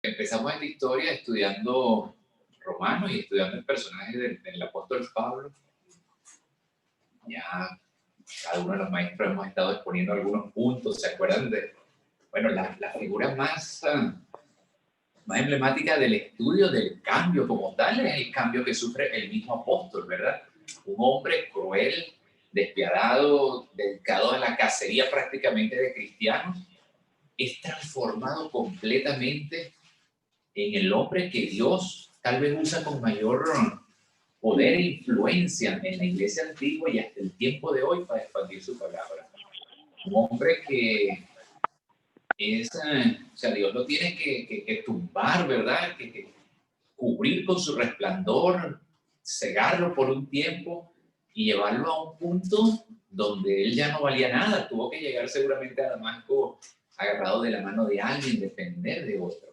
Empezamos esta historia estudiando Romanos y estudiando el personaje del apóstol Pablo. Ya cada uno de los maestros hemos estado exponiendo algunos puntos. ¿Se acuerdan de, bueno, la figura más emblemática del estudio del cambio como tal es el cambio que sufre el mismo apóstol, ¿verdad? Un hombre cruel, despiadado, dedicado a la cacería prácticamente de cristianos, es transformado completamente en el hombre que Dios tal vez usa con mayor poder e influencia en la iglesia antigua y hasta el tiempo de hoy para expandir su palabra. Un hombre que es, o sea, Dios lo tiene que tumbar, ¿verdad? Que cubrir con su resplandor, cegarlo por un tiempo y llevarlo a un punto donde él ya no valía nada. Tuvo que llegar seguramente a Damasco agarrado de la mano de alguien, depender de otro.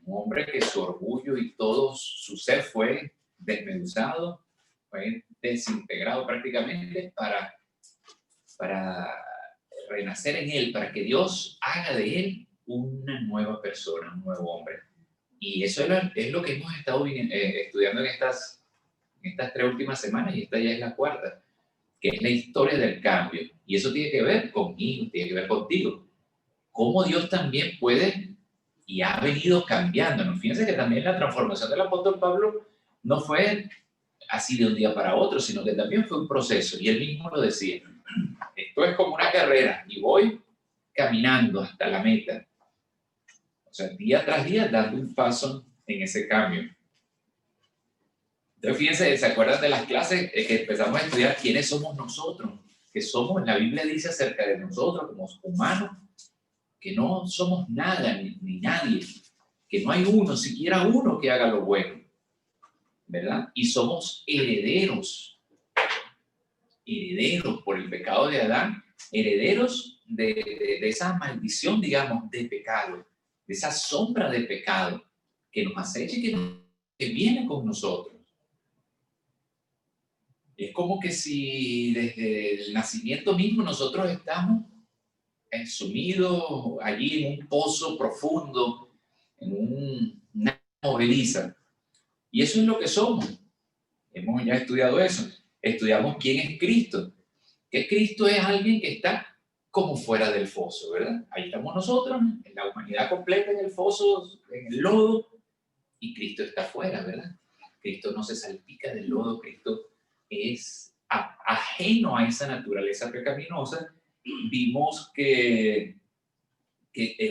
Un hombre que su orgullo y todo su ser fue desmenuzado, fue desintegrado prácticamente para renacer en él, para que Dios haga de él una nueva persona, un nuevo hombre. Y eso es lo que hemos estado estudiando en estas 3 últimas semanas, y esta ya es la cuarta, que es la historia del cambio. Y eso tiene que ver conmigo, tiene que ver contigo. Cómo Dios también puede y ha venido cambiándonos. Fíjense que también la transformación del apóstol Pablo no fue así de un día para otro, sino que también fue un proceso. Y él mismo lo decía, esto es como una carrera y voy caminando hasta la meta. O sea, día tras día dando un paso en ese cambio. Entonces, fíjense, ¿se acuerdan de las clases que empezamos a estudiar quiénes somos nosotros? Que somos, la Biblia dice acerca de nosotros como humanos, que no somos nada ni nadie, que no hay uno, siquiera uno que haga lo bueno, ¿verdad? Y somos herederos por el pecado de Adán, herederos de esa maldición, digamos, de pecado, de esa sombra de pecado que nos acecha y que viene con nosotros. Es como que si desde el nacimiento mismo nosotros estamos sumidos allí en un pozo profundo, en una movediza. Y eso es lo que somos. Hemos ya estudiado eso. Estudiamos quién es Cristo. Que Cristo es alguien que está como fuera del foso, ¿verdad? Ahí estamos nosotros, en la humanidad completa en el foso, en el lodo, y Cristo está fuera, ¿verdad? Cristo no se salpica del lodo, Cristo es ajeno a esa naturaleza pecaminosa. Vimos o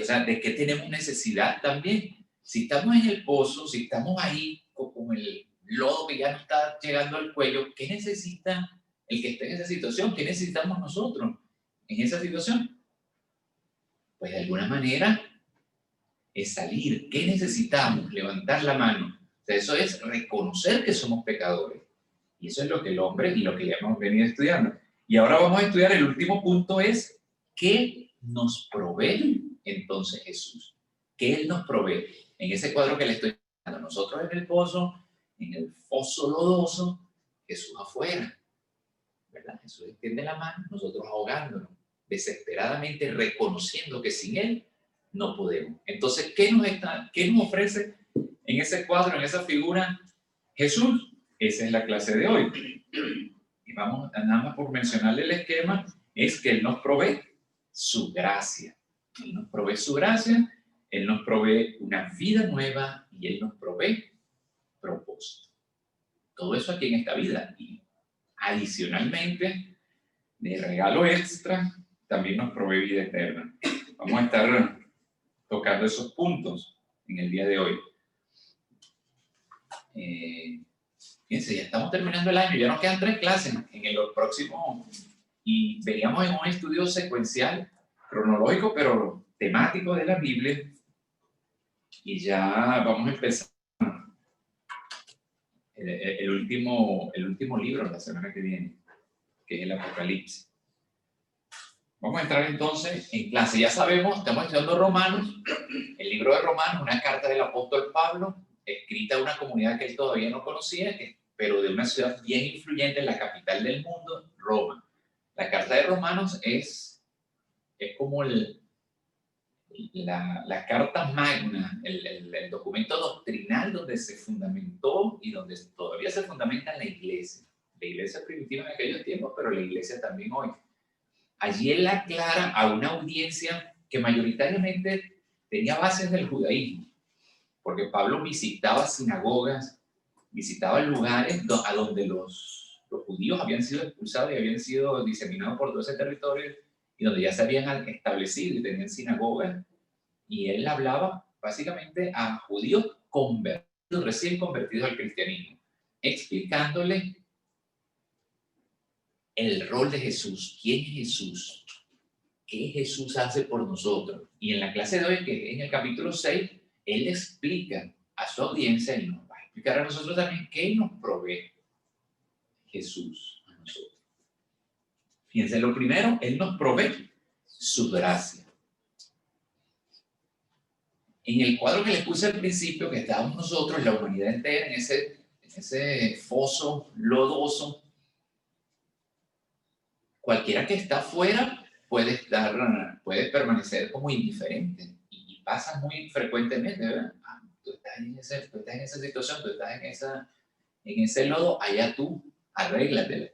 sea, de qué tenemos necesidad también. Si estamos en el pozo, si estamos ahí con el lodo que ya nos está llegando al cuello, ¿qué necesita el que esté en esa situación? ¿Qué necesitamos nosotros en esa situación? Pues de alguna manera es salir. ¿Qué necesitamos? Levantar la mano. O sea, eso es reconocer que somos pecadores. Y eso es lo que el hombre y lo que ya hemos venido estudiando. Y ahora vamos a estudiar el último punto, es ¿qué nos provee entonces Jesús? ¿Qué Él nos provee? En ese cuadro que le estoy dando, nosotros en el pozo, en el foso lodoso, Jesús afuera, ¿verdad? Jesús extiende la mano, nosotros ahogándonos, desesperadamente reconociendo que sin Él no podemos. Entonces, ¿qué nos ofrece en ese cuadro, en esa figura, Jesús? Esa es la clase de hoy. Y vamos, nada más por mencionarle el esquema, es que Él nos provee su gracia. Él nos provee su gracia, Él nos provee una vida nueva y Él nos provee propósito. Todo eso aquí en esta vida. Y adicionalmente, de regalo extra, también nos provee vida eterna. Vamos a estar tocando esos puntos en el día de hoy. Fíjense, ya estamos terminando el año, ya nos quedan 3 clases en el próximo, y veníamos en un estudio secuencial, cronológico, pero temático de la Biblia, y ya vamos a empezar el último libro la semana que viene, que es el Apocalipsis. Vamos a entrar entonces en clase. Ya sabemos, estamos estudiando Romanos, el libro de Romanos, una carta del apóstol Pablo, escrita a una comunidad que él todavía no conocía, pero de una ciudad bien influyente en la capital del mundo, Roma. La carta de Romanos es como la Carta Magna, el documento doctrinal donde se fundamentó y donde todavía se fundamenta la iglesia primitiva en aquellos tiempos, pero la iglesia también hoy. Allí él aclara a una audiencia que mayoritariamente tenía bases del judaísmo, porque Pablo visitaba sinagogas, visitaba lugares a donde los judíos habían sido expulsados y habían sido diseminados por todo ese territorio, y donde ya se habían establecido y tenían sinagogas, y él hablaba básicamente a judíos convertidos, recién convertidos al cristianismo, explicándole el rol de Jesús, quién es Jesús, qué Jesús hace por nosotros. Y en la clase de hoy, que en el capítulo 6, él explica a su audiencia y nos va a explicar a nosotros también qué nos provee Jesús a nosotros. Fíjense, lo primero, él nos provee su gracia. En el cuadro que les puse al principio, que estábamos nosotros, la humanidad entera, en ese foso lodoso, cualquiera que está afuera puede permanecer como indiferente, y pasa muy frecuentemente, ¿verdad? Tú estás en esa situación, tú estás en ese lodo, allá tú, arréglatela,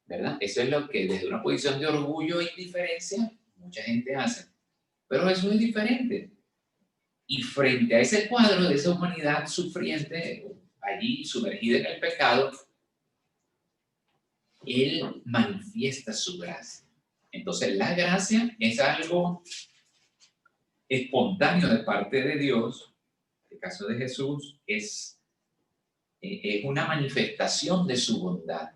¿verdad? Eso es lo que desde una posición de orgullo e indiferencia mucha gente hace, pero eso es diferente. Y frente a ese cuadro de esa humanidad sufriente, allí sumergida en el pecado, él manifiesta su gracia. Entonces, la gracia es algo espontáneo de parte de Dios. En el caso de Jesús, es una manifestación de su bondad,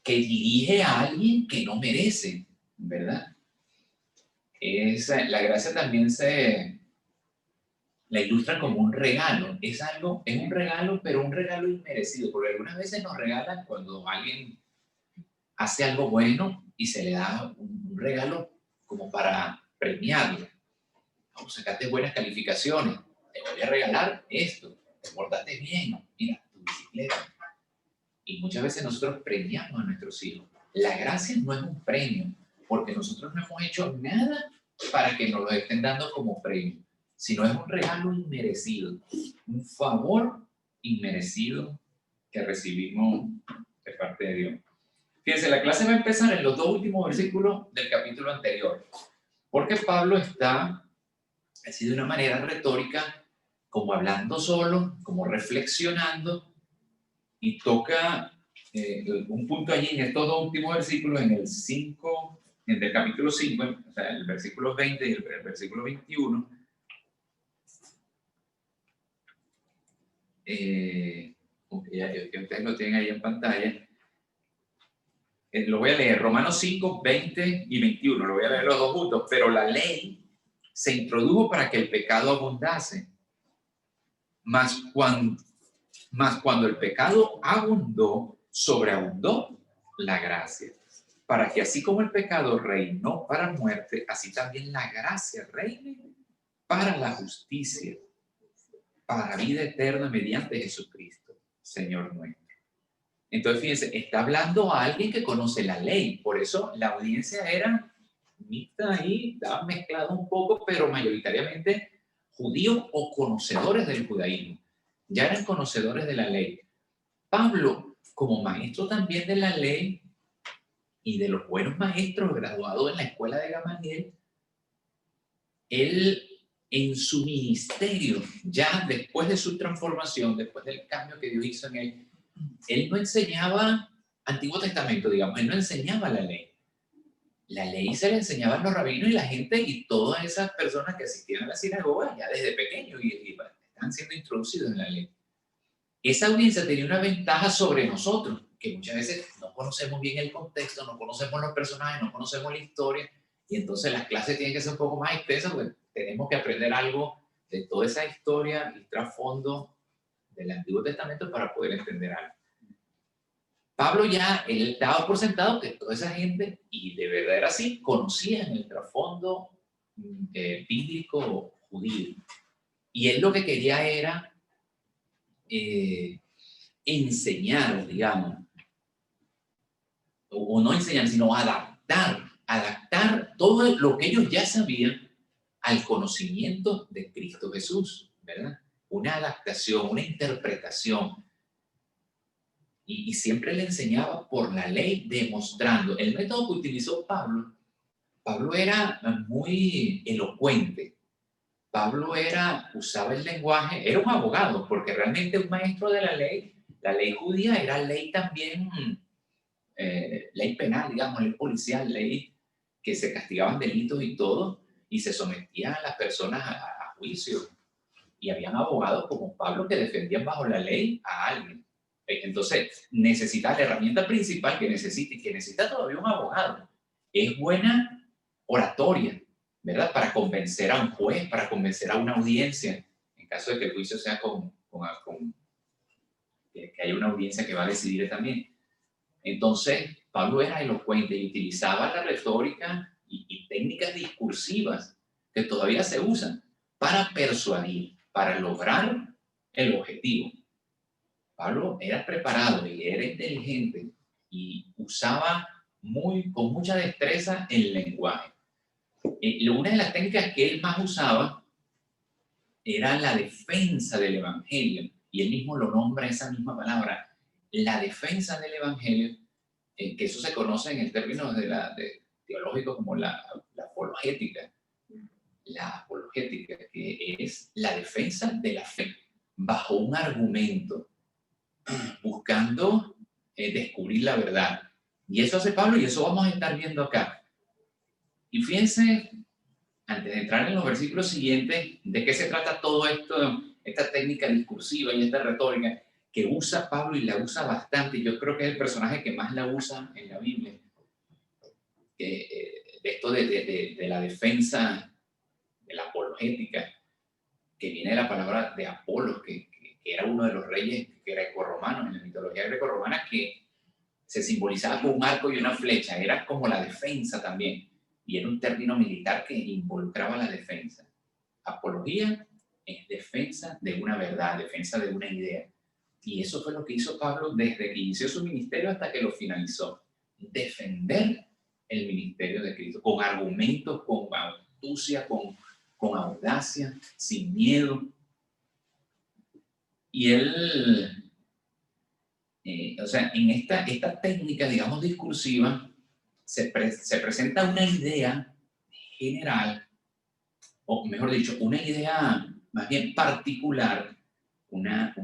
que dirige a alguien que no merece, ¿verdad? La gracia también la ilustra como un regalo. Es un regalo, pero un regalo inmerecido, porque algunas veces nos regalan cuando alguien hace algo bueno y se le da un regalo como para premiarlo. Vamos, sacaste buenas calificaciones, te voy a regalar esto, te portaste bien, mira, tu bicicleta. Y muchas veces nosotros premiamos a nuestros hijos. La gracia no es un premio, porque nosotros no hemos hecho nada para que nos lo estén dando como premio, sino es un regalo inmerecido, un favor inmerecido que recibimos de parte de Dios. Fíjense, la clase va a empezar en los dos últimos versículos del capítulo anterior, porque Pablo está, así de una manera retórica, como hablando solo, como reflexionando, y toca un punto allí en estos dos últimos versículos, en el 5, en el capítulo 5, o sea, el versículo 20 y el versículo 21, que ustedes lo tienen ahí en pantalla. Lo voy a leer, Romanos 5, 20 y 21, lo voy a leer los dos juntos. Pero la ley se introdujo para que el pecado abundase, mas cuando el pecado abundó, sobreabundó la gracia, para que así como el pecado reinó para muerte, así también la gracia reine para la justicia, para vida eterna mediante Jesucristo, Señor nuestro. Entonces, fíjense, está hablando a alguien que conoce la ley. Por eso la audiencia era mixta ahí, estaba mezclado un poco, pero mayoritariamente judíos o conocedores del judaísmo. Ya eran conocedores de la ley. Pablo, como maestro también de la ley y de los buenos maestros graduados en la escuela de Gamaliel, él en su ministerio, ya después de su transformación, después del cambio que Dios hizo en él no enseñaba Antiguo Testamento, digamos, él no enseñaba la ley. La ley se le enseñaba a los rabinos y la gente y todas esas personas que asistían a la sinagoga ya desde pequeños y están siendo introducidos en la ley. Esa audiencia tenía una ventaja sobre nosotros, que muchas veces no conocemos bien el contexto, no conocemos los personajes, no conocemos la historia, y entonces las clases tienen que ser un poco más extensas, porque tenemos que aprender algo de toda esa historia y trasfondo del Antiguo Testamento para poder entender algo. Pablo él daba por sentado que toda esa gente, y de verdad era así, conocían el trasfondo bíblico judío. Y él lo que quería era enseñar, digamos, o no enseñar, sino adaptar adaptar todo lo que ellos ya sabían al conocimiento de Cristo Jesús, ¿verdad? Una adaptación, una interpretación. Y siempre le enseñaba por la ley, demostrando. El método que utilizó Pablo, Pablo era muy elocuente. Pablo usaba el lenguaje, era un abogado, porque realmente un maestro de la ley judía era ley también, ley penal, digamos, ley policial, ley que se castigaban delitos y todo, y se sometían a las personas a juicio. Y habían abogados como Pablo que defendían bajo la ley a alguien. Entonces, necesita la herramienta principal que necesita, y que necesita todavía un abogado, es buena oratoria, ¿verdad? Para convencer a un juez, para convencer a una audiencia, en caso de que el juicio sea que haya una audiencia que va a decidir también. Entonces, Pablo era elocuente y utilizaba la retórica y técnicas discursivas que todavía se usan para persuadir, para lograr el objetivo. Pablo era preparado y era inteligente y usaba con mucha destreza el lenguaje. Una de las técnicas que él más usaba era la defensa del evangelio, y él mismo lo nombra esa misma palabra, la defensa del evangelio, que eso se conoce en el término teológico como la apologética. La apologética, que es la defensa de la fe bajo un argumento, buscando descubrir la verdad. Y eso hace Pablo, y eso vamos a estar viendo acá. Y fíjense, antes de entrar en los versículos siguientes, de qué se trata todo esto, esta técnica discursiva y esta retórica que usa Pablo, y la usa bastante. Yo creo que es el personaje que más la usa en la Biblia. Esto de la defensa, de la apologética, que viene de la palabra de Apolo, que era uno de los reyes grecorromanos, en la mitología grecorromana, que se simbolizaba con un arco y una flecha. Era como la defensa también, y era un término militar que involucraba la defensa. Apología es defensa de una verdad, defensa de una idea. Y eso fue lo que hizo Pablo desde que inició su ministerio hasta que lo finalizó. Defender el ministerio de Cristo, con argumentos, con astucia, con audacia, sin miedo. Y él, o sea, en esta técnica, digamos, discursiva, se presenta una idea general, o mejor dicho, una idea más bien particular, una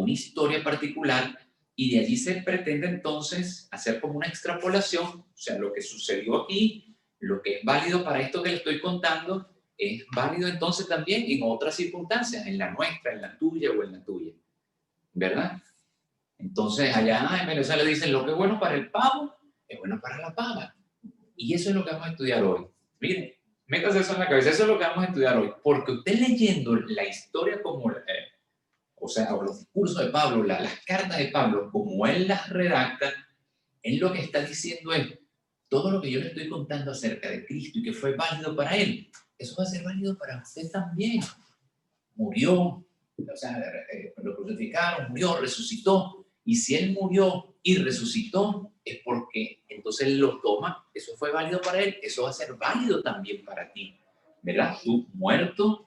historia particular, y de allí se pretende entonces hacer como una extrapolación, o sea, lo que sucedió aquí, lo que es válido para esto que le estoy contando, es válido entonces también en otras circunstancias, en la nuestra, en la tuya o en la tuya, ¿verdad? Entonces allá en Venezuela dicen, lo que es bueno para el pavo es bueno para la pava. Y eso es lo que vamos a estudiar hoy. Miren, métase eso en la cabeza, eso es lo que vamos a estudiar hoy. Porque usted leyendo la historia como, o sea, los discursos de Pablo, las cartas de Pablo, como él las redacta, él lo que está diciendo es, todo lo que yo le estoy contando acerca de Cristo y que fue válido para él, eso va a ser válido para usted también. Murió, o sea, lo crucificaron, murió, resucitó. Y si él murió y resucitó, es porque entonces él lo toma, eso fue válido para él, eso va a ser válido también para ti, ¿verdad? Tú muerto,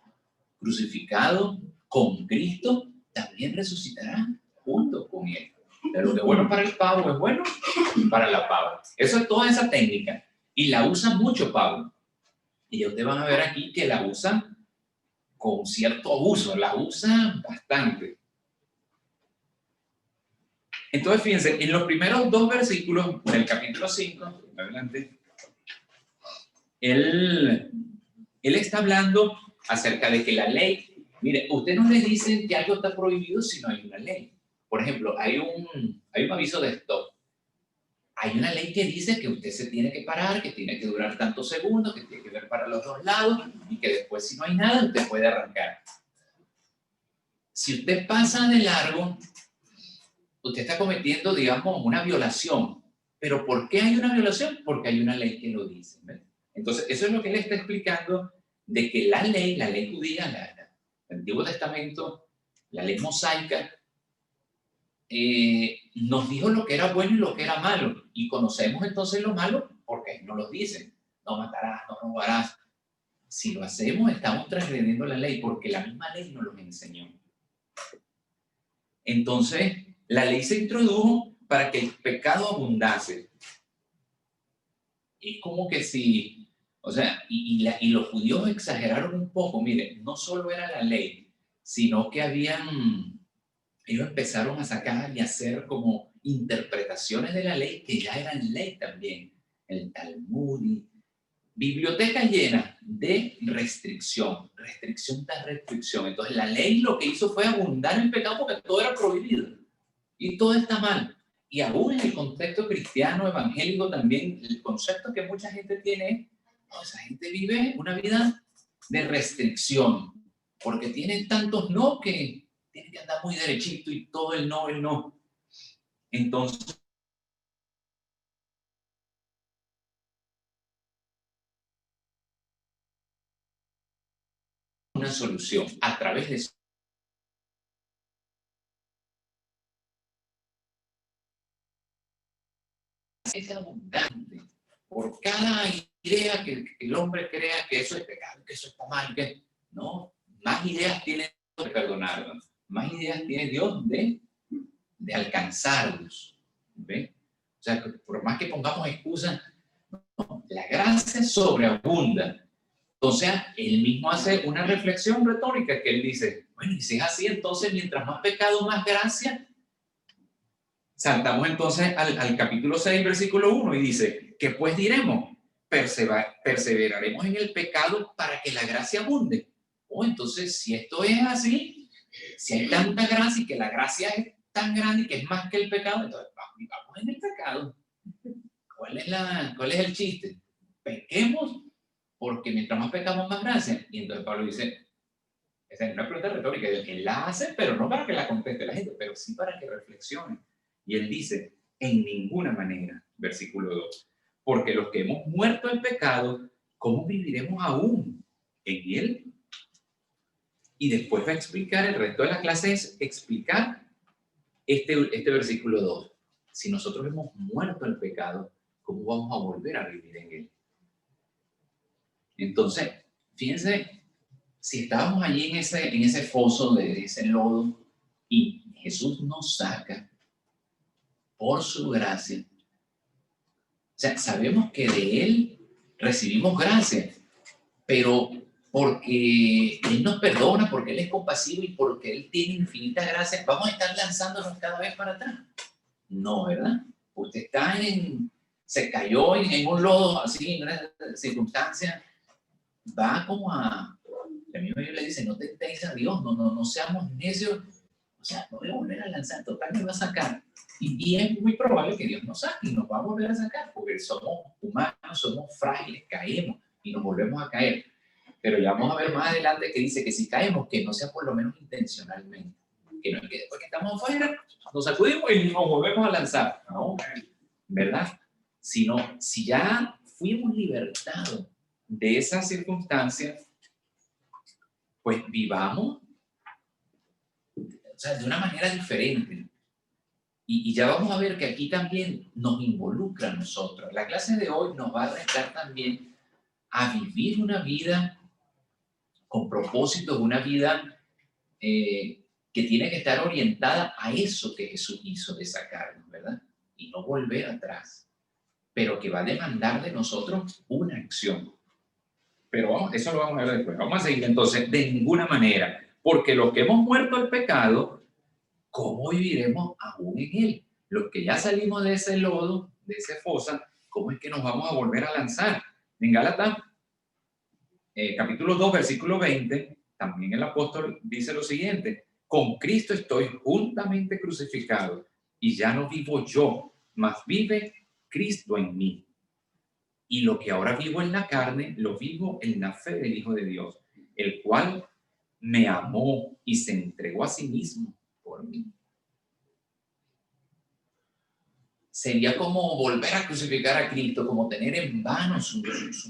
crucificado con Cristo, también resucitarás junto con él. Pero lo que es bueno para el pavo es bueno para la pava. Eso es toda esa técnica. Y la usa mucho Pablo. Y ustedes van a ver aquí que la usa con cierto abuso, la usa bastante. Entonces, fíjense, en los primeros 2 versículos del capítulo 5, adelante, él está hablando acerca de que la ley, mire, usted no le dice que algo está prohibido si no hay una ley. Por ejemplo, hay un aviso de stop. Hay una ley que dice que usted se tiene que parar, que tiene que durar tantos segundos, que tiene que ver para los 2 lados y que después, si no hay nada, usted puede arrancar. Si usted pasa de largo, usted está cometiendo, digamos, una violación. ¿Pero por qué hay una violación? Porque hay una ley que lo dice, ¿ves? Entonces, eso es lo que él está explicando, de que la ley judía, el Antiguo Testamento, la ley mosaica, nos dijo lo que era bueno y lo que era malo. Y conocemos entonces lo malo porque no lo dicen. no matarás, no robarás. Si lo hacemos, estamos transgrediendo la ley, porque la misma ley nos lo enseñó. Entonces, la ley se introdujo para que el pecado abundase. Es como que si, o sea, y los judíos exageraron un poco. Miren, no solo era la ley, sino que ellos empezaron a sacar y hacer como interpretaciones de la ley que ya eran ley también. El Talmud, biblioteca llena de restricción tras restricción. Entonces la ley lo que hizo fue abundar en pecado porque todo era prohibido y todo está mal. Y aún en el contexto cristiano, evangélico también, el concepto que mucha gente tiene es, no, esa gente vive una vida de restricción, porque tienen tantos no que tienen que andar muy derechito y todo el no, el no. Entonces, una solución a través de es abundante. Por cada idea que el hombre crea que eso es pecado, que eso está mal, que no, más ideas tiene Dios de perdonarnos, más ideas tiene Dios de alcanzarlos. ¿Ve? O sea, por más que pongamos excusas, no, la gracia sobreabunda. Entonces, él mismo hace una reflexión retórica que él dice, bueno, y si es así, entonces mientras más pecado, más gracia. Saltamos entonces al capítulo 6, versículo 1, y dice, ¿qué pues diremos? Perseveraremos en el pecado para que la gracia abunde. Oh, entonces, si esto es así, si hay tanta gracia y que la gracia es tan grande y que es más que el pecado, entonces vamos en el pecado. ¿Cuál es el chiste? Pequemos porque mientras más pecamos, más gracia. Y entonces Pablo dice, esa es una pregunta retórica, él la hace, pero no para que la conteste la gente, pero sí para que reflexione. Y él dice, en ninguna manera, versículo 2, porque los que hemos muerto en pecado, ¿cómo viviremos aún en él? Y después va a explicar, el resto de la clase es explicar este versículo 2. Si nosotros hemos muerto en pecado, ¿cómo vamos a volver a vivir en él? Entonces, fíjense, si estábamos allí en ese foso de ese lodo y Jesús nos saca por su gracia, o sea, sabemos que de Él recibimos gracia, pero porque Él nos perdona, porque Él es compasivo y porque Él tiene infinita gracia, vamos a estar lanzándonos cada vez para atrás. No, ¿verdad? Usted se cayó en un lodo así, en una circunstancia, va como a... La misma Biblia dice, no tentéis a Dios, no seamos necios. O sea, no voy a volver a lanzar, total me va a sacar. Y es muy probable que Dios nos saque y nos va a volver a sacar, porque somos humanos, somos frágiles, caemos y nos volvemos a caer. Pero ya vamos a ver más adelante que dice que si caemos, que no sea por lo menos intencionalmente. Que no es que después que estamos afuera, nos sacudimos y nos volvemos a lanzar. No, ¿verdad? Sino, si ya fuimos libertados de esas circunstancias, pues vivamos, o sea, de una manera diferente. Y ya vamos a ver que aquí también nos involucra a nosotros. La clase de hoy nos va a retar también a vivir una vida con propósito, una vida que tiene que estar orientada a eso que Jesús hizo de sacarnos, ¿verdad? Y no volver atrás, pero que va a demandar de nosotros una acción. Pero eso lo vamos a ver después. Vamos a seguir entonces, de ninguna manera, porque los que hemos muerto al pecado, ¿cómo viviremos aún en él? Los que ya salimos de ese lodo, de esa fosa, ¿cómo es que nos vamos a volver a lanzar? En Gálatas, capítulo 2, versículo 20, también el apóstol dice lo siguiente, con Cristo estoy juntamente crucificado y ya no vivo yo, mas vive Cristo en mí. Y lo que ahora vivo en la carne, lo vivo en la fe del Hijo de Dios, el cual me amó y se entregó a sí mismo por mí. Sería como volver a crucificar a Cristo, como tener en vano su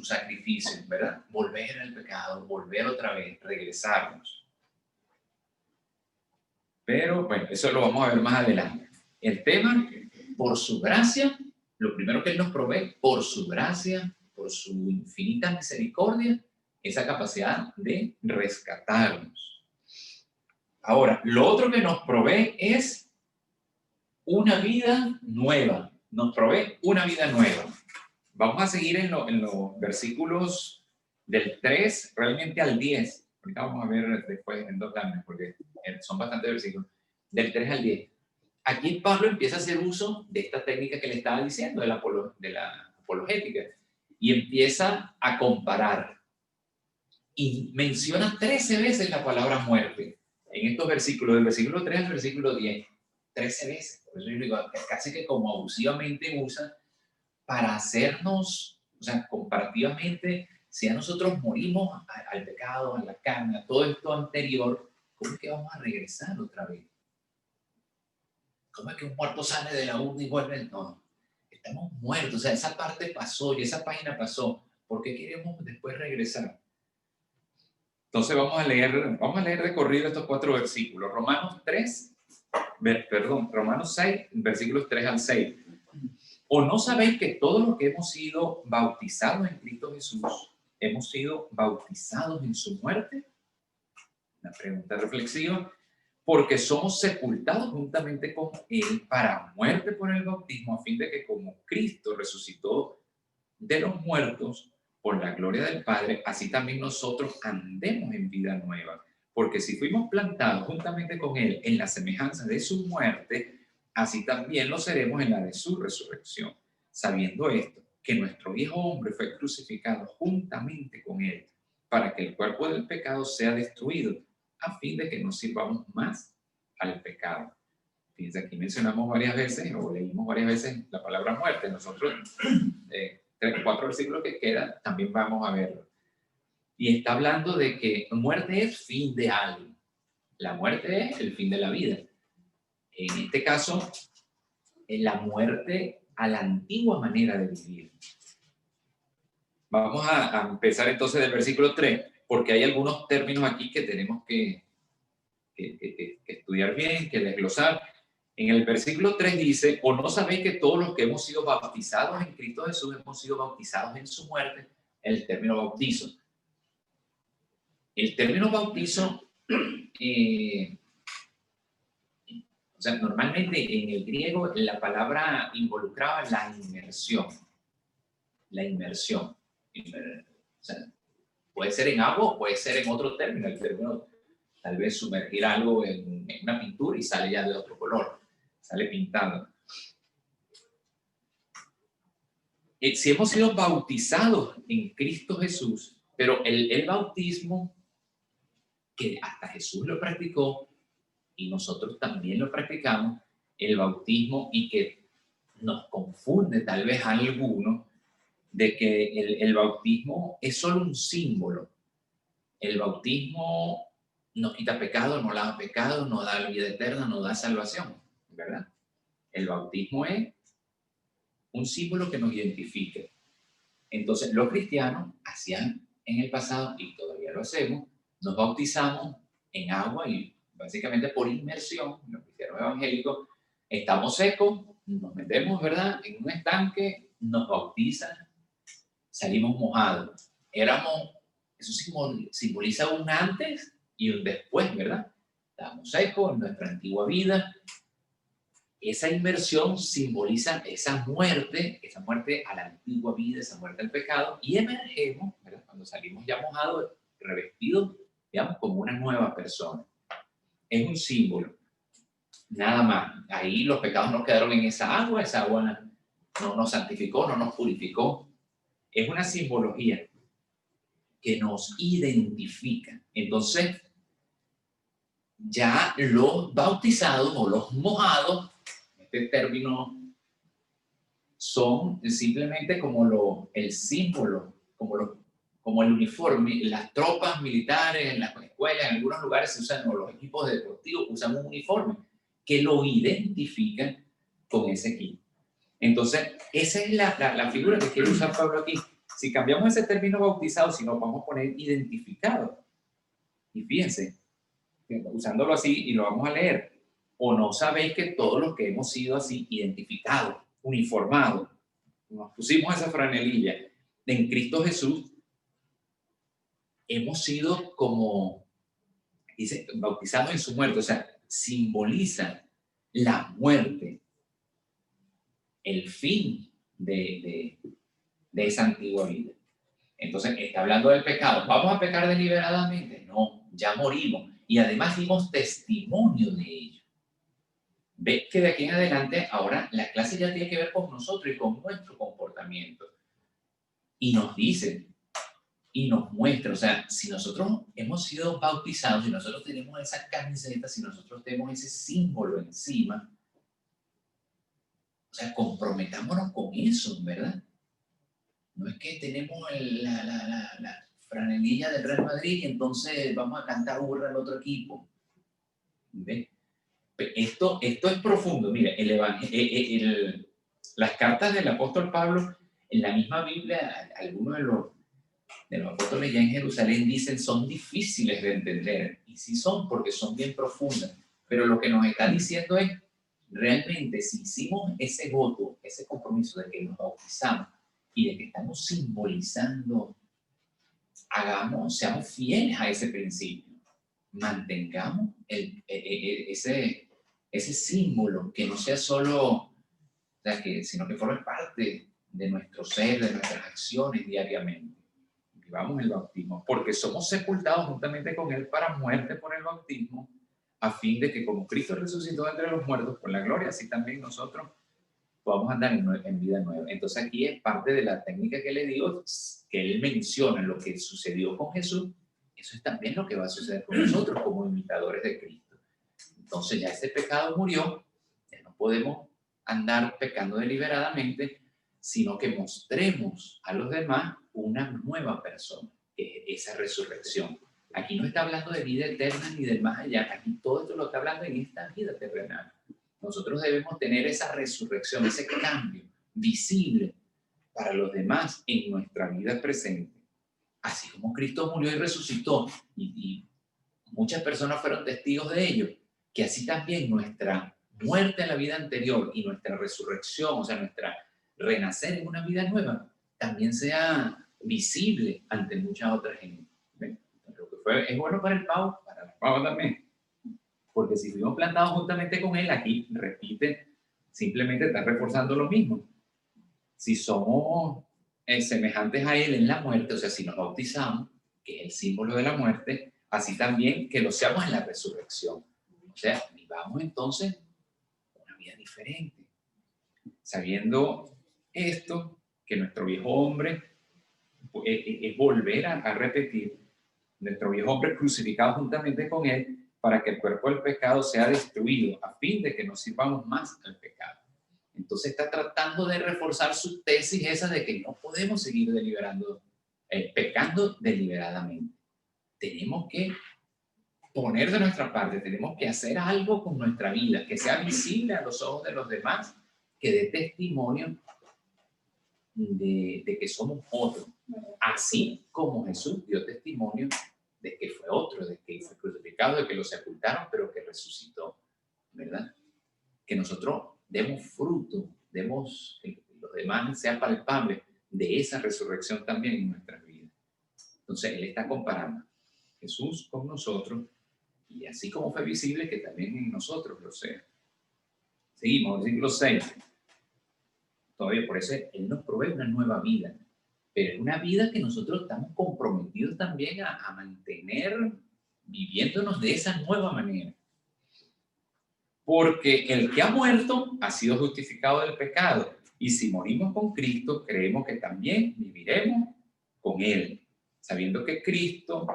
sacrificio, ¿verdad? Volver al pecado, volver otra vez, regresarnos. Pero bueno, eso lo vamos a ver más adelante. El tema, por su gracia, lo primero que Él nos provee, por su gracia, por su infinita misericordia, esa capacidad de rescatarnos. Ahora, lo otro que nos provee es una vida nueva. Nos provee una vida nueva. Vamos a seguir en los versículos del 3 realmente al 10. Ahorita vamos a ver después en 2 grandes, porque son bastantes versículos. Del 3 al 10. Aquí Pablo empieza a hacer uso de esta técnica que le estaba diciendo, de la apologética, y empieza a comparar. Y menciona 13 veces la palabra muerte en estos versículos, del versículo 3 al versículo 10. 13 veces. Por eso yo digo, casi que como abusivamente usa para hacernos, o sea, comparativamente, si a nosotros morimos al pecado, a la carne, a todo esto anterior, ¿cómo es que vamos a regresar otra vez? ¿Cómo es que un muerto sale de la urna y vuelve? No, estamos muertos, o sea, esa parte pasó y esa página pasó. ¿Por qué queremos después regresar? Entonces vamos a leer de corrido estos 4 versículos. Romanos 6, versículos 3 al 6. ¿O no sabéis que todos los que hemos sido bautizados en Cristo Jesús, hemos sido bautizados en su muerte? Una pregunta reflexiva. Porque somos sepultados juntamente con Él para muerte por el bautismo, a fin de que como Cristo resucitó de los muertos por la gloria del Padre, así también nosotros andemos en vida nueva. Porque si fuimos plantados juntamente con Él en la semejanza de su muerte, así también lo seremos en la de su resurrección. Sabiendo esto, que nuestro viejo hombre fue crucificado juntamente con Él, para que el cuerpo del pecado sea destruido, a fin de que no sirvamos más al pecado. Fíjense, aquí mencionamos varias veces, o leímos varias veces la palabra muerte. Nosotros, 4 versículos que quedan, también vamos a verlo. Y está hablando de que muerte es fin de algo. La muerte es el fin de la vida. En este caso, es la muerte a la antigua manera de vivir. Vamos a empezar entonces del versículo 3, porque hay algunos términos aquí que tenemos que estudiar bien, que desglosar. En el versículo 3 dice, ¿o no sabéis que todos los que hemos sido bautizados en Cristo Jesús hemos sido bautizados en su muerte? El término bautizo. El término bautizo, o sea, normalmente en el griego la palabra involucraba la inmersión. La inmersión. O sea, puede ser en agua o puede ser en otro término. El término, tal vez sumergir algo en una pintura y sale ya de otro color. Sale pintado. Si hemos sido bautizados en Cristo Jesús, pero el bautismo, que hasta Jesús lo practicó y nosotros también lo practicamos, el bautismo, y que nos confunde tal vez a algunos, de que el bautismo es solo un símbolo. El bautismo no quita pecado, no lava pecado, no da vida eterna, no da salvación, ¿verdad? El bautismo es un símbolo que nos identifica. Entonces, los cristianos hacían en el pasado, y todavía lo hacemos, nos bautizamos en agua y básicamente por inmersión. Los cristianos evangélicos estamos secos, nos metemos, ¿verdad?, en un estanque, nos bautizan, salimos mojados. Eso simboliza un antes y un después, ¿verdad? Estamos secos en nuestra antigua vida. Esa inmersión simboliza esa muerte a la antigua vida, esa muerte al pecado, y emergemos, ¿verdad?, cuando salimos ya mojados, revestidos, digamos, como una nueva persona. Es un símbolo, nada más. Ahí los pecados no quedaron en esa agua no nos santificó, no nos purificó. Es una simbología que nos identifica. Entonces, ya los bautizados o los mojados, este término, son simplemente como el símbolo, como el uniforme. Las tropas militares, en las escuelas, en algunos lugares se usan, o los equipos deportivos usan un uniforme que lo identifica con ese equipo. Entonces, esa es la figura que quiere usar Pablo aquí. Si cambiamos ese término bautizado, si nos vamos a poner identificado. Y fíjense, usándolo así, y lo vamos a leer. ¿O no sabéis que todos los que hemos sido así identificados, uniformados, nos pusimos esa franelilla, en Cristo Jesús hemos sido como, dice, bautizados en su muerte, o sea, simboliza la muerte, el fin de esa antigua vida. Entonces, está hablando del pecado. ¿Vamos a pecar deliberadamente? No, ya morimos. Y además dimos testimonio de ello. Ve que de aquí en adelante, ahora la clase ya tiene que ver con nosotros y con nuestro comportamiento. Y nos dice, y nos muestra, o sea, si nosotros hemos sido bautizados, si nosotros tenemos esa camiseta, si nosotros tenemos ese símbolo encima, o sea, comprometámonos con eso, ¿verdad? No es que tenemos la franelilla del Real Madrid y entonces vamos a cantar burra al otro equipo. ¿Ves? Esto es profundo. Mira, las cartas del apóstol Pablo, en la misma Biblia, algunos de los apóstoles ya en Jerusalén dicen son difíciles de entender. Y sí son, porque son bien profundas. Pero lo que nos está diciendo es, realmente, si hicimos ese voto, ese compromiso de que nos bautizamos y de que estamos simbolizando, seamos fieles a ese principio, mantengamos ese símbolo, que no sea solo, o sea, sino que forme parte de nuestro ser, de nuestras acciones diariamente. Vivamos el bautismo, porque somos sepultados juntamente con Él para muerte por el bautismo, a fin de que como Cristo resucitó entre los muertos por la gloria, así también nosotros podamos andar en vida nueva. Entonces aquí es parte de la técnica que le digo, que él menciona lo que sucedió con Jesús, eso es también lo que va a suceder con nosotros como imitadores de Cristo. Entonces ya ese pecado murió, ya no podemos andar pecando deliberadamente, sino que mostremos a los demás una nueva persona, que es esa resurrección. Aquí no está hablando de vida eterna ni del más allá, aquí todo esto lo está hablando en esta vida terrenal. Nosotros debemos tener esa resurrección, ese cambio visible para los demás en nuestra vida presente. Así como Cristo murió y resucitó, y muchas personas fueron testigos de ello, que así también nuestra muerte en la vida anterior y nuestra resurrección, o sea, nuestra renacer en una vida nueva, también sea visible ante mucha otra gente. ¿Ven? Lo que es bueno para el pavo, para el pavo también. Porque si fuimos plantados juntamente con Él, aquí repite, simplemente está reforzando lo mismo. Si somos semejantes a Él en la muerte, o sea, si nos bautizamos, que es el símbolo de la muerte, así también que lo seamos en la resurrección. O sea, vivamos entonces una vida diferente. Sabiendo esto, que nuestro viejo hombre es volver a repetir, nuestro viejo hombre crucificado juntamente con Él, para que el cuerpo del pecado sea destruido, a fin de que no sirvamos más al pecado. Entonces está tratando de reforzar su tesis esa de que no podemos seguir pecando deliberadamente. Tenemos que poner de nuestra parte, tenemos que hacer algo con nuestra vida, que sea visible a los ojos de los demás, que dé testimonio de que somos otros. Así como Jesús dio testimonio de que fue otro, de que fue crucificado, de que lo sepultaron, pero que resucitó, ¿verdad? Que nosotros demos fruto, que los demás sean palpables de esa resurrección también en nuestras vidas. Entonces, Él está comparando Jesús con nosotros, y así como fue visible, que también en nosotros lo sea. Seguimos, versículo 6. Todavía por eso Él nos provee una nueva vida, pero es una vida que nosotros estamos comprometidos también a mantener viviéndonos de esa nueva manera. Porque el que ha muerto ha sido justificado del pecado, y si morimos con Cristo, creemos que también viviremos con Él, sabiendo que Cristo,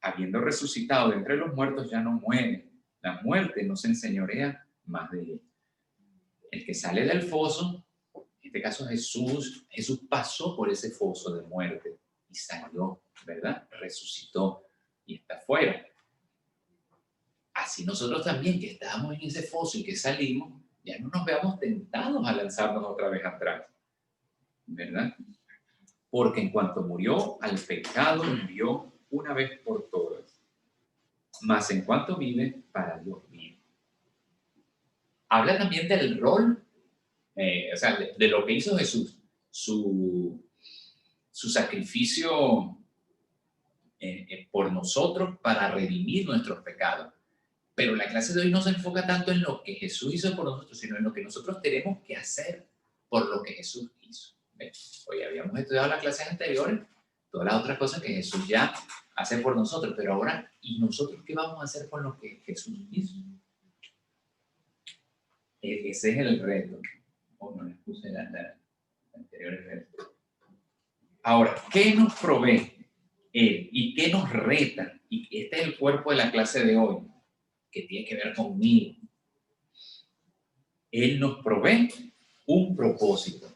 habiendo resucitado de entre los muertos, ya no muere. La muerte no se enseñorea más de Él. El que sale del foso, en este caso Jesús pasó por ese foso de muerte y salió, ¿verdad? Resucitó y está fuera. Así nosotros también, que estábamos en ese foso y que salimos, ya no nos veamos tentados a lanzarnos otra vez atrás, ¿verdad? Porque en cuanto murió al pecado, murió una vez por todas. Mas en cuanto vive, para Dios vive. Habla también del rol, o sea, de lo que hizo Jesús, su su sacrificio por nosotros para redimir nuestros pecados. Pero la clase de hoy no se enfoca tanto en lo que Jesús hizo por nosotros, sino en lo que nosotros tenemos que hacer por lo que Jesús hizo. ¿Ves? Hoy habíamos estudiado las clases anteriores, todas las otras cosas que Jesús ya hace por nosotros, pero ahora, ¿y nosotros qué vamos a hacer con lo que Jesús hizo? Ese es el reto. Oh, no les puse la anterior reto. Ahora, ¿qué nos provee Él y qué nos reta? Y este es el cuerpo de la clase de hoy, que tiene que ver conmigo. Él nos provee un propósito.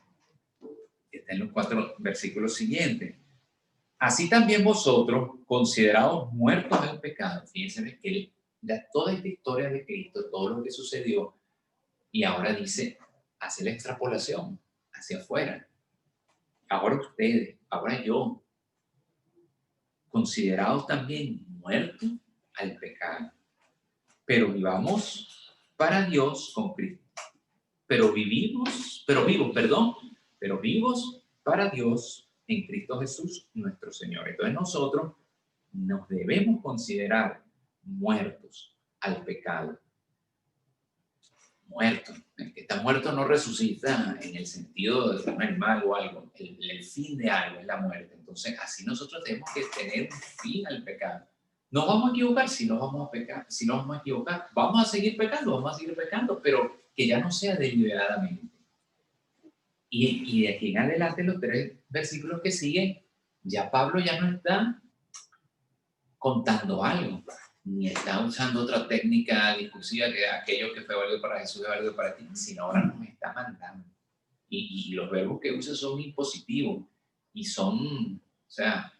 Está en los 4 versículos siguientes. Así también vosotros, considerados muertos al pecado, fíjense que toda esta historia de Cristo, todo lo que sucedió, y ahora dice, hace la extrapolación hacia afuera. Ahora ustedes, ahora yo, considerados también muertos al pecado, pero vivamos para Dios con Cristo. Pero vivos para Dios en Cristo Jesús, nuestro Señor. Entonces nosotros nos debemos considerar muertos al pecado. Muertos. El que está muerto no resucita en el sentido de un animal o algo. El fin de algo es la muerte. Entonces así nosotros tenemos que tener un fin al pecado. ¿Nos vamos a equivocar? Sí, nos vamos a pecar. Si nos vamos a equivocar, vamos a seguir pecando, pero que ya no sea deliberadamente. Y de aquí en adelante, los 3 versículos que siguen, ya Pablo ya no está contando algo, ni está usando otra técnica discursiva que aquello que fue válido para Jesús es válido para ti, sino ahora nos está mandando. Y los verbos que usa son impositivos y son, o sea,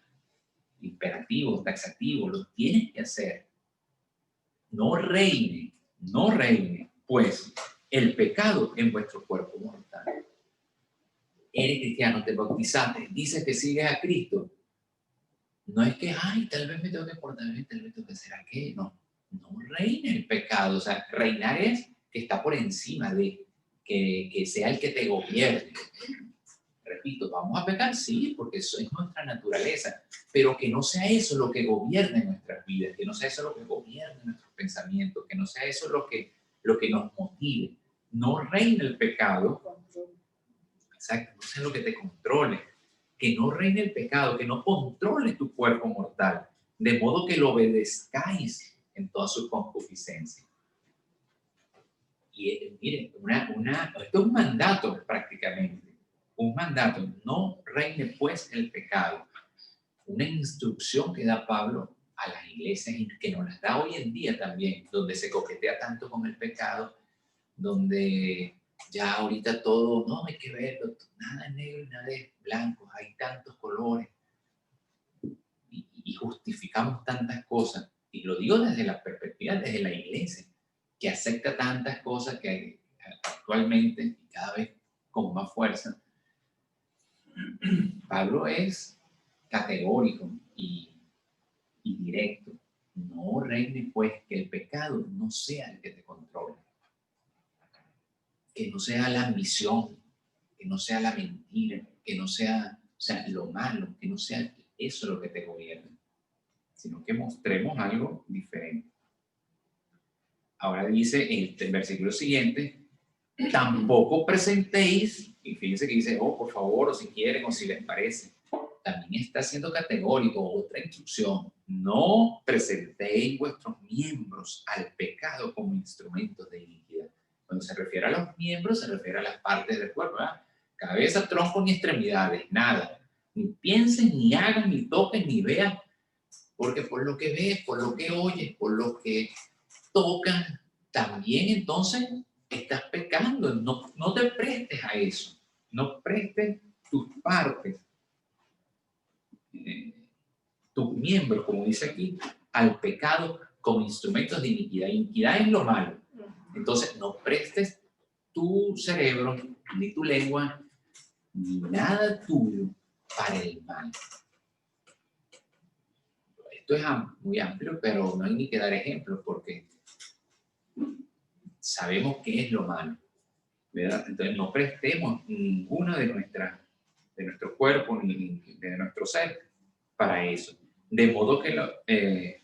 imperativos, taxativos, los tienes que hacer. No reine, pues, el pecado en vuestro cuerpo mortal. Eres cristiano, te bautizaste, dices que sigues a Cristo. No es que, ay, tal vez me tengo que portar bien, tal vez tengo que hacer aquello. No reina el pecado. O sea, reinar es que está por encima de que sea el que te gobierne. Repito, ¿vamos a pecar? Sí, porque eso es nuestra naturaleza. Pero que no sea eso lo que gobierne nuestras vidas, que no sea eso lo que gobierne nuestros pensamientos, que no sea eso lo que nos motive. No reina el pecado. Exacto, no sea lo que te controle. Que no reine el pecado, que no controle tu cuerpo mortal, de modo que lo obedezcáis en toda su concupiscencia. Y miren, esto es un mandato prácticamente, un mandato, no reine pues el pecado. Una instrucción que da Pablo a las iglesias y que nos las da hoy en día también, donde se coquetea tanto con el pecado, donde ya ahorita todo, no hay que verlo, nada es negro y nada es blanco, hay tantos colores y justificamos tantas cosas. Y lo digo desde la perspectiva, desde la iglesia, que acepta tantas cosas que actualmente, y cada vez con más fuerza, Pablo es categórico y directo. No reine pues que el pecado no sea el que te controle. Que no sea la ambición, que no sea la mentira, que no sea, o sea, lo malo, que no sea eso lo que te gobierna, sino que mostremos algo diferente. Ahora dice el versículo siguiente, tampoco presentéis, y fíjense que dice, oh, por favor, o si quieren, o si les parece, también está siendo categórico, otra instrucción, no presentéis vuestros miembros al pecado como instrumentos de iniquidad. Cuando se refiere a los miembros, se refiere a las partes del cuerpo, ¿verdad? Cabeza, tronco ni extremidades, nada. Ni piensen, ni hagan, ni toquen, ni vean, porque por lo que ves, por lo que oyes, por lo que tocan, también entonces estás pecando. No te prestes a eso. No prestes tus partes, tus miembros, como dice aquí, al pecado como instrumentos de iniquidad. Iniquidad es lo malo. Entonces, no prestes tu cerebro, ni tu lengua, ni nada tuyo para el mal. Esto es muy amplio, pero no hay ni que dar ejemplos porque sabemos qué es lo malo, ¿verdad? Entonces, no prestemos ninguna de nuestras nuestro cuerpo ni de nuestro ser para eso. De modo que,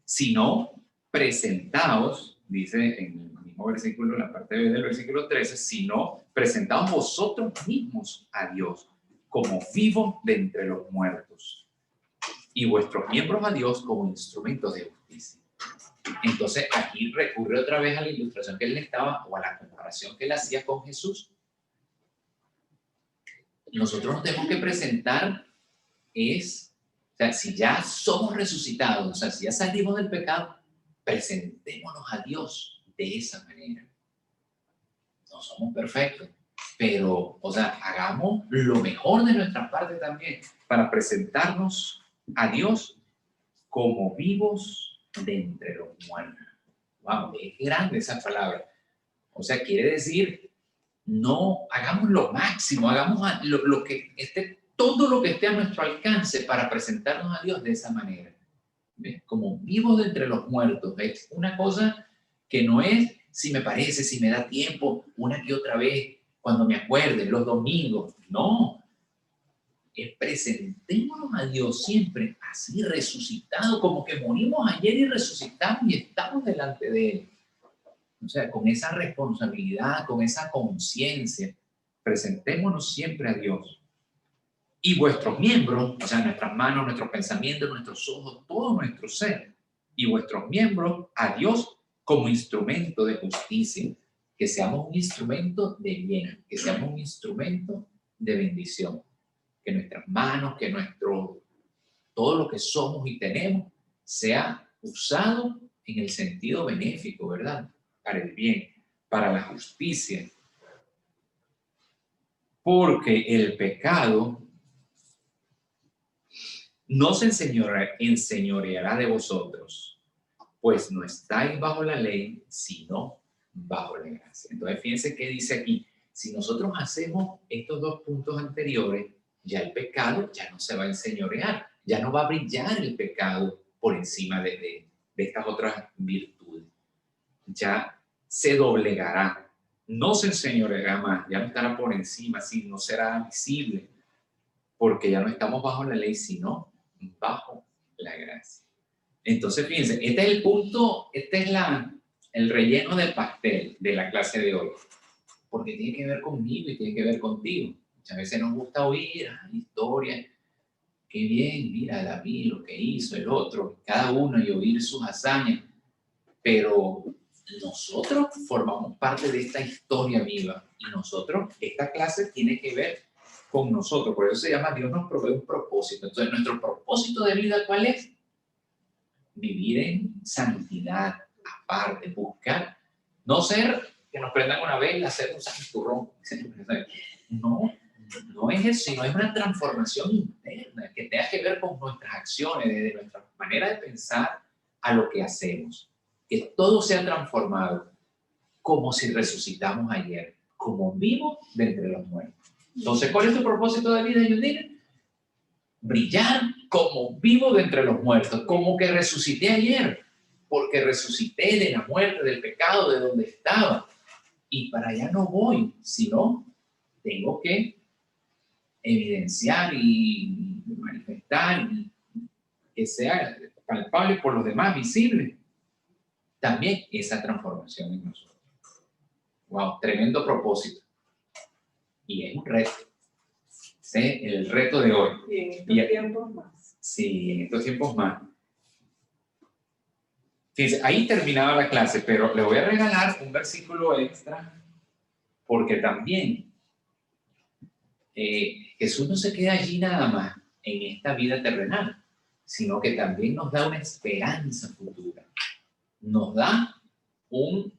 si no, presentaos, dice en el mismo versículo, en la parte B del versículo 13, si no, presentaos vosotros mismos a Dios como vivos de entre los muertos y vuestros miembros a Dios como instrumentos de justicia. Entonces aquí recurre otra vez a la ilustración que él estaba, o a la comparación que él hacía con Jesús. Nosotros nos tenemos que presentar o sea, si ya somos resucitados, o sea, si ya salimos del pecado, presentémonos a Dios de esa manera. No somos perfectos, pero, o sea, hagamos lo mejor de nuestra parte también para presentarnos a Dios como vivos de entre los muertos. Wow, es grande esa palabra. O sea, quiere decir, no hagamos lo máximo, hagamos lo que esté, todo lo que esté a nuestro alcance para presentarnos a Dios de esa manera. ¿Ves? Como vivos de entre los muertos. Es una cosa que no es si me parece, si me da tiempo, una que otra vez, cuando me acuerde, los domingos. No. Es presentémonos a Dios siempre así resucitado, como que morimos ayer y resucitamos y estamos delante de Él. O sea, con esa responsabilidad, con esa conciencia, presentémonos siempre a Dios. Y vuestros miembros, o sea, nuestras manos, nuestros pensamientos, nuestros ojos, todo nuestro ser, y vuestros miembros a Dios como instrumento de justicia. Que seamos un instrumento de bien, que seamos un instrumento de bendición. Que nuestras manos, que todo lo que somos y tenemos, sea usado en el sentido benéfico, ¿verdad? Para el bien, para la justicia. Porque el pecado no se enseñoreará de vosotros, pues no estáis bajo la ley, sino bajo la gracia. Entonces, fíjense qué dice aquí. Si nosotros hacemos estos dos puntos anteriores, ya el pecado ya no se va a enseñorear, ya no va a brillar el pecado por encima de estas otras virtudes. Ya se doblegará, no se enseñoreará más, ya no estará por encima, sí, no será visible, porque ya no estamos bajo la ley, sino bajo la gracia. Entonces, fíjense, este es el punto, este es el relleno del pastel de la clase de hoy, porque tiene que ver conmigo y tiene que ver contigo. Muchas veces nos gusta oír historias, qué bien, mira David lo que hizo, el otro, cada uno, y oír sus hazañas, pero nosotros formamos parte de esta historia viva y nosotros, esta clase tiene que ver con nosotros, por eso se llama Dios nos provee un propósito. Entonces, nuestro propósito de vida, ¿cuál es? Vivir en santidad, aparte, buscar, no ser que nos prendan una vela, hacer un santurrón. No es eso, sino es una transformación interna que tenga que ver con nuestras acciones, desde nuestra manera de pensar a lo que hacemos. Que todo sea transformado, como si resucitamos ayer, como vivos de entre los muertos. Entonces, ¿cuál es tu propósito de vida, Judith? Brillar como vivo de entre los muertos, como que resucité ayer, porque resucité de la muerte, del pecado, de donde estaba. Y para allá no voy, sino tengo que evidenciar y manifestar y que sea palpable por los demás, visible, también esa transformación en nosotros. Wow, tremendo propósito. Y es un reto. Ese es el reto de hoy. Y en estos tiempos más. Sí, en estos tiempos más. Fíjense, ahí terminaba la clase, pero le voy a regalar un versículo extra, porque también Jesús no se queda allí nada más en esta vida terrenal, sino que también nos da una esperanza futura. Nos da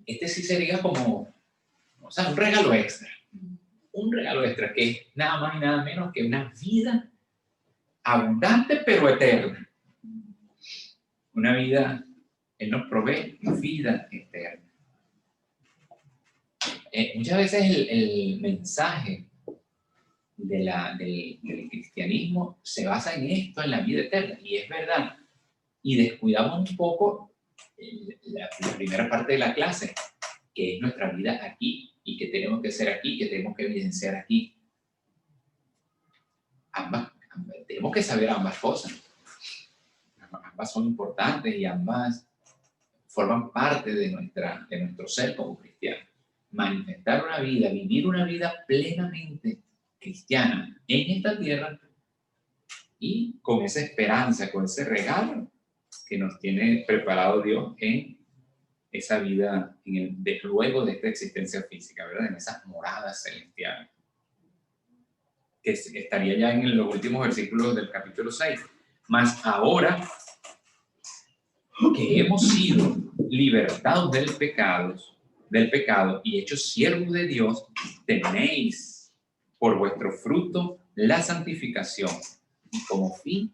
este sí sería como, o sea, un regalo extra. Un regalo extra que es nada más y nada menos que una vida abundante pero eterna. Una vida, Él nos provee vida eterna. Muchas veces el mensaje del cristianismo se basa en esto, en la vida eterna, y es verdad. Y descuidamos un poco la primera parte de la clase, que es nuestra vida aquí, y que tenemos que ser aquí, que tenemos que evidenciar aquí. tenemos que saber ambas cosas. Ambas son importantes y ambas forman parte de nuestro ser como cristianos. Manifestar una vida, vivir una vida plenamente cristiana en esta tierra y con esa esperanza, con ese regalo que nos tiene preparado Dios en esa vida, luego de esta existencia física, ¿verdad? En esas moradas celestiales. Que estaría ya en los últimos versículos del capítulo 6. Mas ahora que hemos sido libertados del pecado y hechos siervos de Dios, tenéis por vuestro fruto la santificación y como fin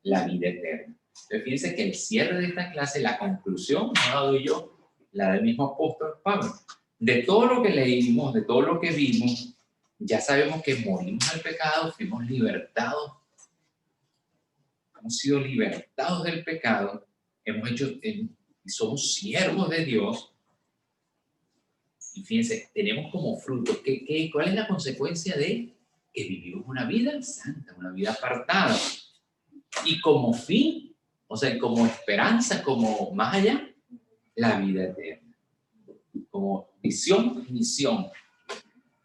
la vida eterna. Entonces, fíjense que el cierre de esta clase, la conclusión, no la doy yo, la del mismo apóstol Pablo. De todo lo que leímos, de todo lo que vimos, ya sabemos que morimos al pecado, fuimos libertados, hemos sido libertados del pecado, y somos siervos de Dios. Y fíjense, tenemos como fruto, ¿cuál es la consecuencia de que vivimos una vida santa, una vida apartada? Y como fin, o sea, como esperanza, como más allá, la vida eterna. Como misión.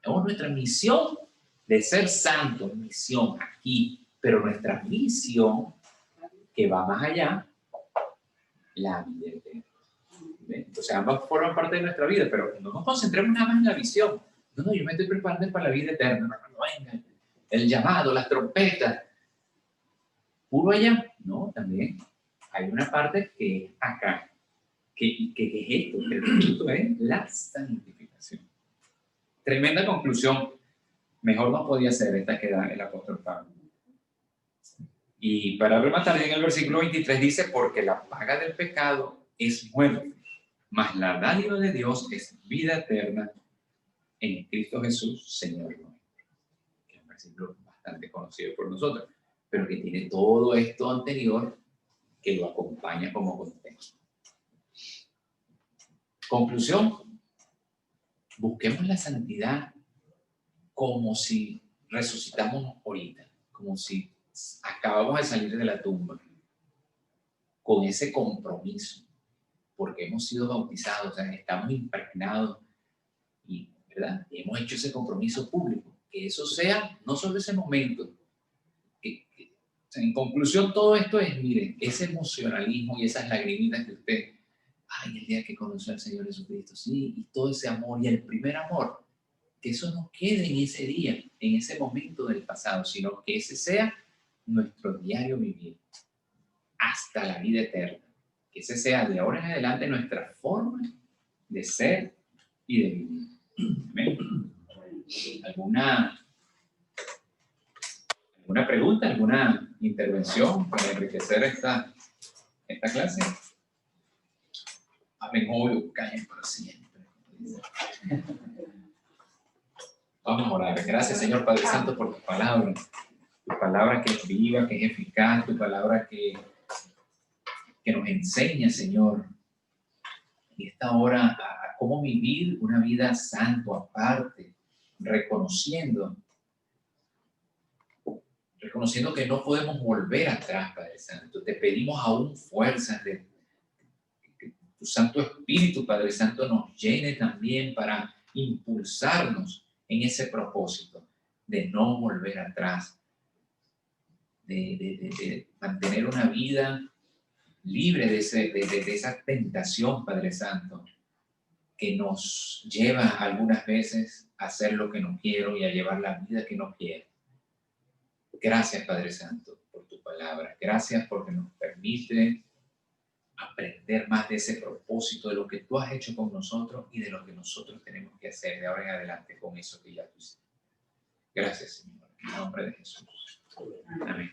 Tenemos nuestra misión de ser santos, misión aquí, pero nuestra misión que va más allá, la vida eterna. Entonces ambas forman parte de nuestra vida, pero no nos concentremos nada más en la visión. No, yo me estoy preparando para la vida eterna. No, venga, el llamado, las trompetas, puro allá. No, también hay una parte que es acá, que es esto, que el fruto es la santificación. Tremenda conclusión. Mejor no podía ser esta que da el apóstol Pablo. Y para rematar, en el versículo 23 dice, porque la paga del pecado es muerte, mas la dádiva de Dios es vida eterna en Cristo Jesús, Señor nuestro. Que es un versículo bastante conocido por nosotros, pero que tiene todo esto anterior que lo acompaña como contexto. Conclusión, busquemos la santidad como si resucitamos ahorita, como si acabamos de salir de la tumba, con ese compromiso, porque hemos sido bautizados, o sea, estamos impregnados y, ¿verdad? Hemos hecho ese compromiso público, que eso sea no solo ese momento. O sea, en conclusión, todo esto es, miren, ese emocionalismo y esas lagrimitas que usted, ay, el día que conoció al Señor Jesucristo, sí, y todo ese amor y el primer amor, que eso no quede en ese día, en ese momento del pasado, sino que ese sea nuestro diario vivir hasta la vida eterna. Que ese sea de ahora en adelante nuestra forma de ser y de vivir. ¿Amén? ¿Alguna pregunta, alguna intervención para enriquecer esta clase? Amén, obvio, callen para siempre. Vamos a orar. Gracias, Señor Padre Santo, por tu palabra que es viva, que es eficaz, tu palabra que nos enseña, Señor, en esta hora a cómo vivir una vida santo, aparte, reconociendo que no podemos volver atrás, Padre Santo. Te pedimos aún fuerzas de que tu Santo Espíritu, Padre Santo, nos llene también para impulsarnos en ese propósito de no volver atrás, de mantener una vida libre de esa tentación, Padre Santo, que nos lleva algunas veces a hacer lo que no quiero y a llevar la vida que no quiero. Gracias, Padre Santo, por tu palabra. Gracias porque nos permite aprender más de ese propósito, de lo que tú has hecho con nosotros y de lo que nosotros tenemos que hacer de ahora en adelante con eso que ya tú hiciste. Gracias, Señor. En el nombre de Jesús. Amén.